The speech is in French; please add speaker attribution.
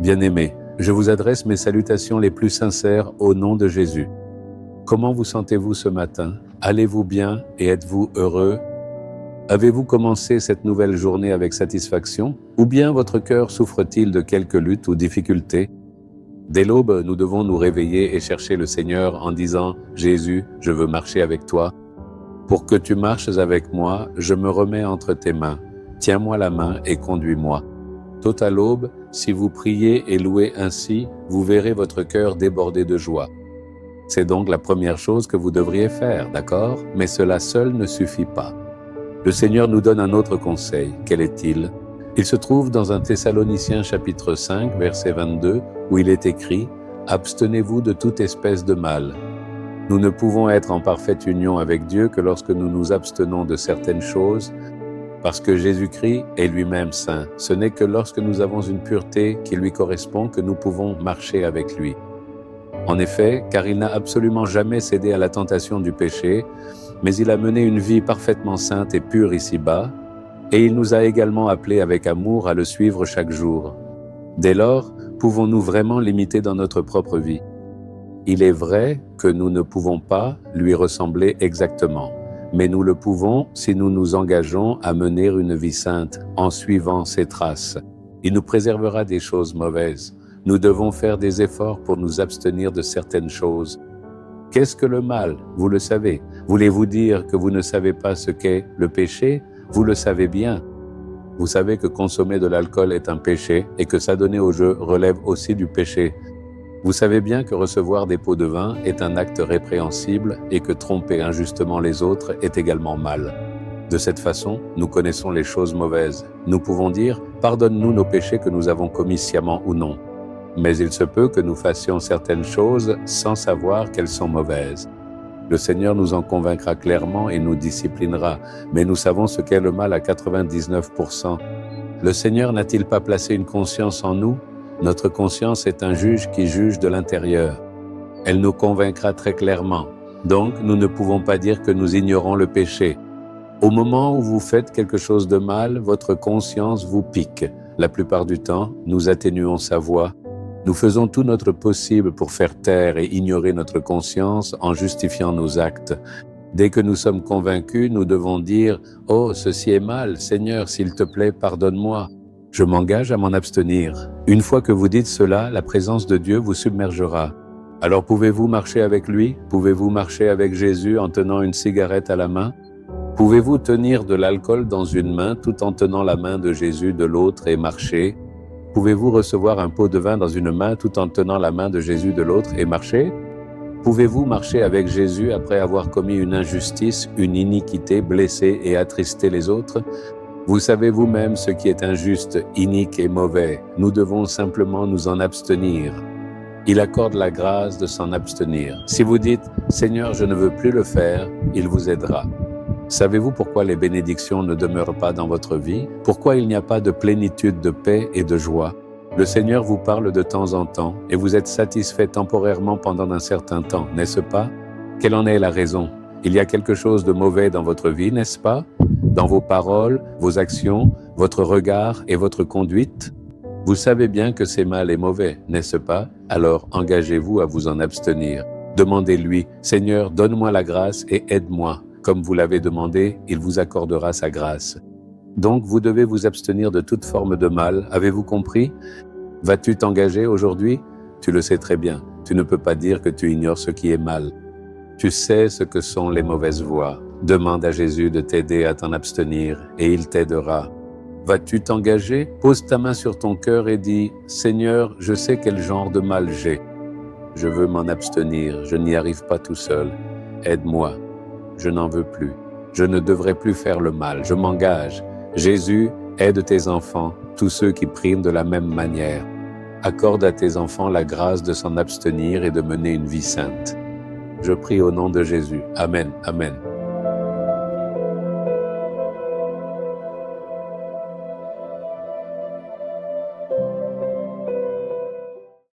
Speaker 1: Bien-aimés, je vous adresse mes salutations les plus sincères au nom de Jésus. Comment vous sentez-vous ce matin? Allez-vous bien et êtes-vous heureux? Avez-vous commencé cette nouvelle journée avec satisfaction? Ou bien votre cœur souffre-t-il de quelques luttes ou difficultés? Dès l'aube, nous devons nous réveiller et chercher le Seigneur en disant « Jésus, je veux marcher avec toi. Pour que tu marches avec moi, je me remets entre tes mains. Tiens-moi la main et conduis-moi. » Tôt à l'aube, si vous priez et louez ainsi, vous verrez votre cœur déborder de joie. C'est donc la première chose que vous devriez faire, d'accord? Mais cela seul ne suffit pas. Le Seigneur nous donne un autre conseil. Quel est-il? Il se trouve dans 1 Thessaloniciens chapitre 5, verset 22, où il est écrit « Abstenez-vous de toute espèce de mal ». Nous ne pouvons être en parfaite union avec Dieu que lorsque nous nous abstenons de certaines choses, parce que Jésus-Christ est lui-même saint. Ce n'est que lorsque nous avons une pureté qui lui correspond que nous pouvons marcher avec lui. En effet, car il n'a absolument jamais cédé à la tentation du péché, mais il a mené une vie parfaitement sainte et pure ici-bas, et il nous a également appelés avec amour à le suivre chaque jour. Dès lors, pouvons-nous vraiment l'imiter dans notre propre vie? Il est vrai que nous ne pouvons pas lui ressembler exactement, mais nous le pouvons si nous nous engageons à mener une vie sainte en suivant ses traces. Il nous préservera des choses mauvaises. Nous devons faire des efforts pour nous abstenir de certaines choses. Qu'est-ce que le mal? Vous le savez. Voulez-vous dire que vous ne savez pas ce qu'est le péché? Vous le savez bien. Vous savez que consommer de l'alcool est un péché et que s'adonner au jeu relève aussi du péché. Vous savez bien que recevoir des pots de vin est un acte répréhensible et que tromper injustement les autres est également mal. De cette façon, nous connaissons les choses mauvaises. Nous pouvons dire « Pardonne-nous nos péchés que nous avons commis sciemment ou non ». Mais il se peut que nous fassions certaines choses sans savoir qu'elles sont mauvaises. Le Seigneur nous en convaincra clairement et nous disciplinera, mais nous savons ce qu'est le mal à 99%. Le Seigneur n'a-t-il pas placé une conscience en nous? Notre conscience est un juge qui juge de l'intérieur. Elle nous convaincra très clairement. Donc, nous ne pouvons pas dire que nous ignorons le péché. Au moment où vous faites quelque chose de mal, votre conscience vous pique. La plupart du temps, nous atténuons sa voix. Nous faisons tout notre possible pour faire taire et ignorer notre conscience en justifiant nos actes. Dès que nous sommes convaincus, nous devons dire « Oh, ceci est mal, Seigneur, s'il te plaît, pardonne-moi. Je m'engage à m'en abstenir. » Une fois que vous dites cela, la présence de Dieu vous submergera. Alors pouvez-vous marcher avec lui? Pouvez-vous marcher avec Jésus en tenant une cigarette à la main? Pouvez-vous tenir de l'alcool dans une main tout en tenant la main de Jésus de l'autre et marcher? Pouvez-vous recevoir un pot de vin dans une main tout en tenant la main de Jésus de l'autre et marcher? Pouvez-vous marcher avec Jésus après avoir commis une injustice, une iniquité, blessé et attristé les autres? Vous savez vous-même ce qui est injuste, inique et mauvais. Nous devons simplement nous en abstenir. Il accorde la grâce de s'en abstenir. Si vous dites « Seigneur, je ne veux plus le faire », il vous aidera. Savez-vous pourquoi les bénédictions ne demeurent pas dans votre vie? Pourquoi il n'y a pas de plénitude de paix et de joie? Le Seigneur vous parle de temps en temps et vous êtes satisfait temporairement pendant un certain temps, n'est-ce pas? Quelle en est la raison? Il y a quelque chose de mauvais dans votre vie, n'est-ce pas? Dans vos paroles, vos actions, votre regard et votre conduite? Vous savez bien que c'est mal et mauvais, n'est-ce pas? Alors engagez-vous à vous en abstenir. Demandez-lui « Seigneur, donne-moi la grâce et aide-moi ». Comme vous l'avez demandé, il vous accordera sa grâce. Donc, vous devez vous abstenir de toute forme de mal. Avez-vous compris? Vas-tu t'engager aujourd'hui? Tu le sais très bien. Tu ne peux pas dire que tu ignores ce qui est mal. Tu sais ce que sont les mauvaises voies. Demande à Jésus de t'aider à t'en abstenir et il t'aidera. Vas-tu t'engager? Pose ta main sur ton cœur et dis « Seigneur, je sais quel genre de mal j'ai. Je veux m'en abstenir. Je n'y arrive pas tout seul. Aide-moi. Je n'en veux plus. Je ne devrais plus faire le mal. Je m'engage. Jésus, aide tes enfants, tous ceux qui priment de la même manière. Accorde à tes enfants la grâce de s'en abstenir et de mener une vie sainte. Je prie au nom de Jésus. Amen. Amen.